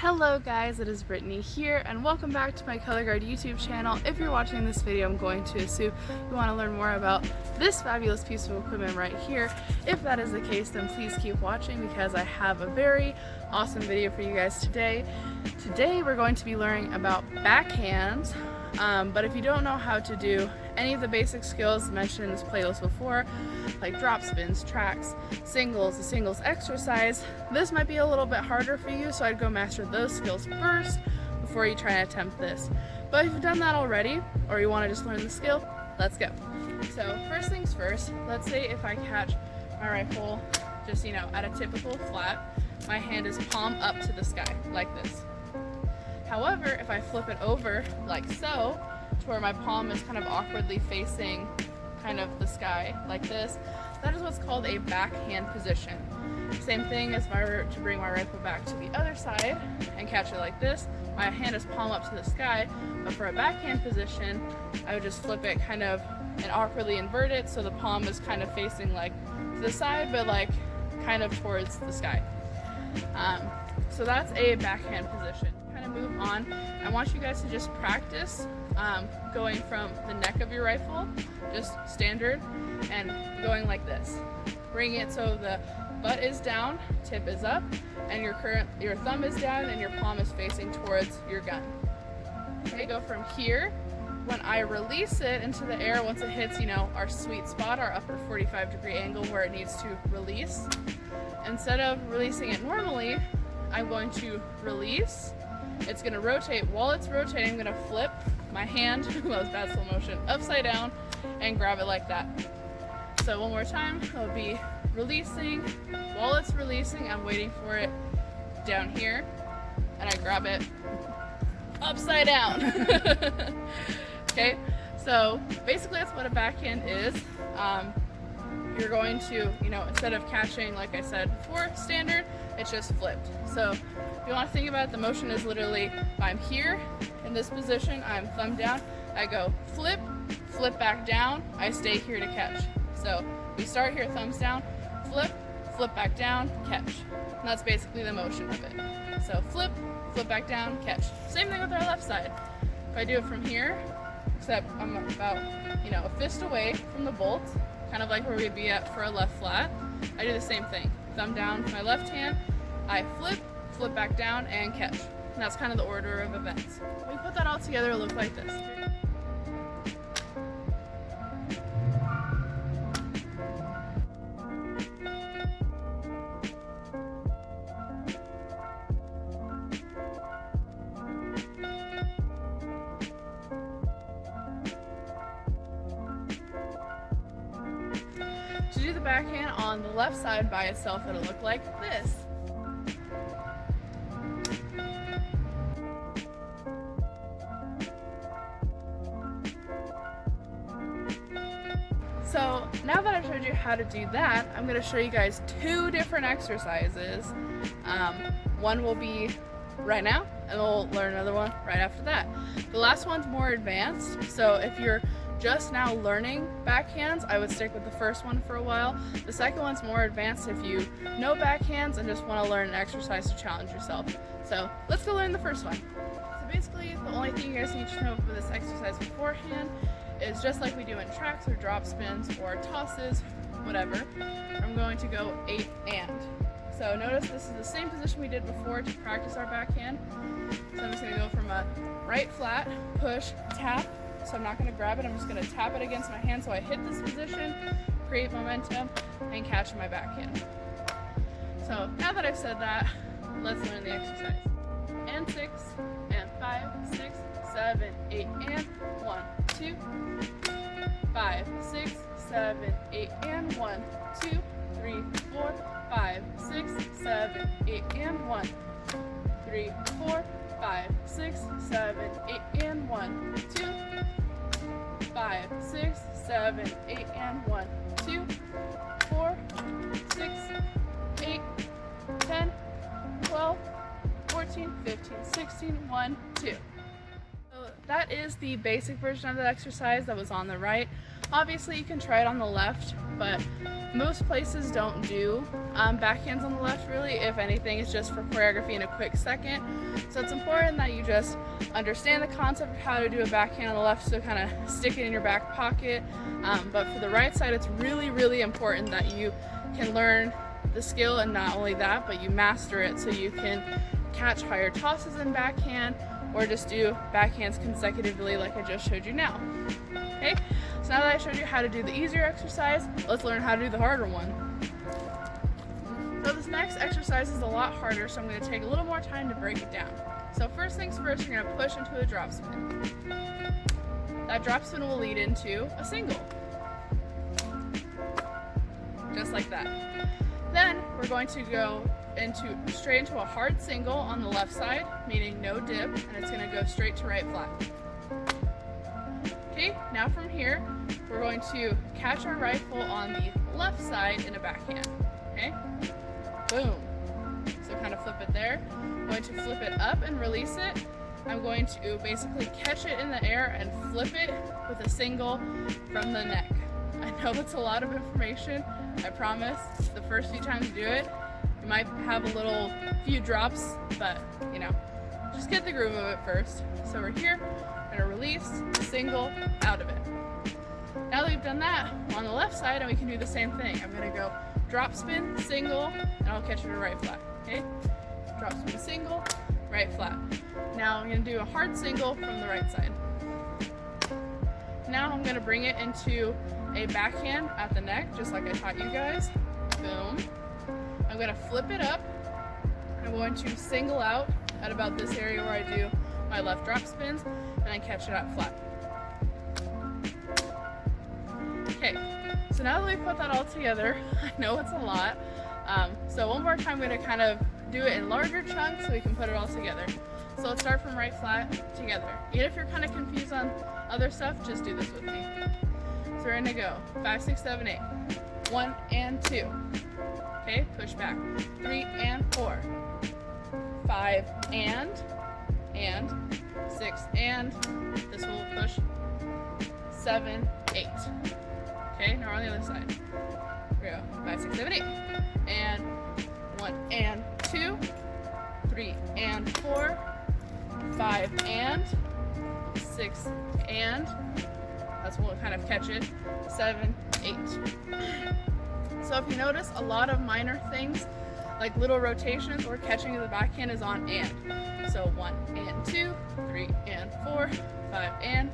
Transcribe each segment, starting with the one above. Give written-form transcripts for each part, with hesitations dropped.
Hello guys, it is Brittany here and welcome back to my color guard YouTube channel. If you're watching this video, I'm going to assume you want to learn more about this fabulous piece of equipment right here. If that is the case, then please keep watching because I have a very awesome video for you guys today. Today we're going to be learning about backhands, but if you don't know how to do any of the basic skills mentioned in this playlist before, like drop spins, tracks, singles, the singles exercise, this might be a little bit harder for you, so I'd go master those skills first before you try and attempt this. But if you've done that already, or you want to just learn the skill, let's go. So first things first, let's say if I catch my rifle just, at a typical flat, my hand is palm up to the sky, like this. However, if I flip it over like so, to where my palm is kind of awkwardly facing kind of the sky like this, that is what's called a backhand position. Same thing as if I were to bring my rifle back to the other side and catch it like this, my hand is palm up to the sky, but for a backhand position, I would just flip it kind of and awkwardly invert it so the palm is kind of facing like to the side, but like kind of towards the sky. So that's a backhand position. Kind of move on, I want you guys to just practice going from the neck of your rifle, just standard, and going like this. Bring it so the butt is down, tip is up, and your thumb is down and your palm is facing towards your gun. Okay, go from here. When I release it into the air, once it hits, our sweet spot, our upper 45-degree angle where it needs to release, instead of releasing it normally, I'm going to release. It's going to rotate. While it's rotating, I'm going to flip my hand, that was bad slow motion, upside down and grab it like that. So one more time, it'll be releasing. While it's releasing, I'm waiting for it down here and I grab it upside down. Okay, so basically that's what a backhand is. You're going to, instead of catching, like I said before, standard, it's just flipped. So if you want to think about it, the motion is literally, if I'm here in this position, I'm thumb down, I go flip, flip back down, I stay here to catch. So we start here, thumbs down, flip, flip back down, catch. And that's basically the motion of it. So flip, flip back down, catch. Same thing with our left side. If I do it from here, except I'm about, a fist away from the bolt, kind of like where we'd be at for a left flat, I do the same thing. Thumb down with my left hand, I flip, flip back down, and catch. And that's kind of the order of events. When we put that all together, it'll look like this. To do the backhand on the left side by itself, it'll look like this. So now that I've showed you how to do that, I'm going to show you guys two different exercises. One will be right now, and we'll learn another one right after that. The last one's more advanced, so if you're just now learning backhands, I would stick with the first one for a while. The second one's more advanced if you know backhands and just want to learn an exercise to challenge yourself. So let's go learn the first one. So basically, the only thing you guys need to know for this exercise beforehand is just like we do in tracks or drop spins or tosses, whatever, I'm going to go 8 and. So notice this is the same position we did before to practice our backhand. So I'm just going to go from a right flat, push, tap. So I'm not going to grab it, I'm just going to tap it against my hand so I hit this position, create momentum, and catch my backhand. So now that I've said that, let's learn the exercise. And 6, and 5, 6, 7, 8, and 1, 2, 5, 6, 7, 8, and 1, 2, 3, 4, 5, 6, 7, 8, and 1, 3, 4, 5, 6, 7, 8, and 1, 2, 5, 6, 7, 8, and 1, 2, 4, 6, 8, 10, 12, 14, 15, 16, 1, 2. So that is the basic version of the exercise that was on the right. Obviously you can try it on the left, but most places don't do backhands on the left really. If anything, it's just for choreography in a quick second. So it's important that you just understand the concept of how to do a backhand on the left, so kind of stick it in your back pocket. But for the right side, it's really, really important that you can learn the skill, and not only that, but you master it so you can catch higher tosses in backhand, or just do backhands consecutively like I just showed you now. Okay, so now that I showed you how to do the easier exercise, let's learn how to do the harder one. So this next exercise is a lot harder, so I'm going to take a little more time to break it down. So first things first, you're going to push into a drop spin. That drop spin will lead into a single. Just like that. Then we're going to go straight into a hard single on the left side, meaning no dip, and it's going to go straight to right flat. Okay, now from here, we're going to catch our rifle on the left side in a backhand. Okay, boom. So kind of flip it there. I'm going to flip it up and release it. I'm going to basically catch it in the air and flip it with a single from the neck. I know that's a lot of information. I promise the first few times you do it, you might have a few drops, but you know, just get the groove of it first. So we're here, we're gonna release, single, out of it. Now that we've done that, we're on the left side and we can do the same thing. I'm gonna go drop spin, single, and I'll catch it to right flat, okay? Drop spin, single, right flat. Now I'm gonna do a hard single from the right side. Now I'm gonna bring it into a backhand at the neck, just like I taught you guys. Boom. I'm gonna flip it up. I'm going to single out at about this area where I do my left drop spins, and then catch it out flat. Okay, so now that we put that all together, I know it's a lot. So one more time, I'm gonna kind of do it in larger chunks so we can put it all together. So let's start from right flat together. Even if you're kind of confused on other stuff, just do this with me. So we're gonna go 5, 6, 7, 8. 1 and 2. Okay, push back. 3 and 4. 5 and 6 and this will push 7, 8. Okay, now we're on the other side. Here we go. 5, 6, 7, 8. And 1 and 2. 3 and 4. 5 and 6 and that's when we'll kind of catch it. 7, 8. So if you notice, a lot of minor things like little rotations or catching of the backhand is on and. So 1 and 2, 3 and 4, 5 and.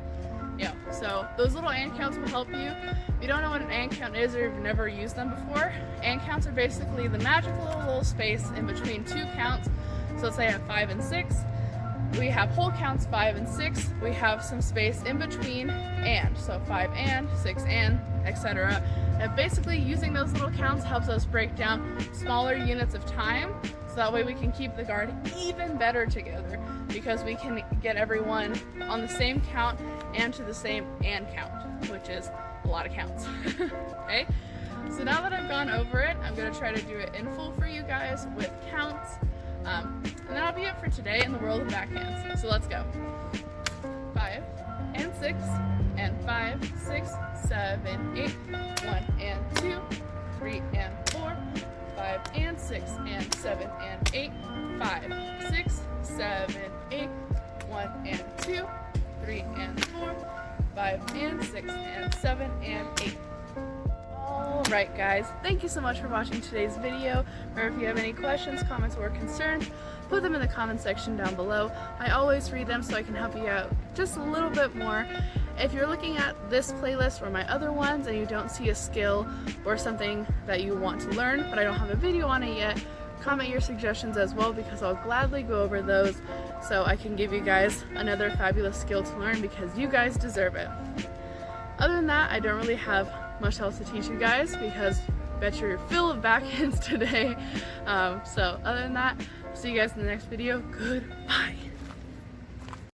Yeah, so those little and counts will help you. If you don't know what an and count is or you've never used them before, and counts are basically the magical little space in between two counts. So let's say I have 5 and 6. We have whole counts 5 and 6. We have some space in between and. So 5 and, 6 and, etc. And basically using those little counts helps us break down smaller units of time. So that way we can keep the guard even better together, because we can get everyone on the same count and to the same and count, which is a lot of counts. Okay? So now that I've gone over it, I'm going to try to do it in full for you guys with counts. And that'll be it for today in the world of backhands. So let's go. 5 and 6 and 5, 6, 7, 8. 1 and 2, 3 and 4, 5 and 6 and 7 and 8. 5, 6, 7, 8. 1 and 2, 3 and 4, 5 and 6 and 7 and 8. Alright guys, thank you so much for watching today's video. Remember, if you have any questions, comments, or concerns, put them in the comment section down below. I always read them so I can help you out just a little bit more. If you're looking at this playlist or my other ones and you don't see a skill or something that you want to learn, but I don't have a video on it yet, comment your suggestions as well, because I'll gladly go over those so I can give you guys another fabulous skill to learn, because you guys deserve it. Other than that, I don't really have much else to teach you guys, because I bet you're full of backhands today. So other than that, see you guys in the next video. Goodbye.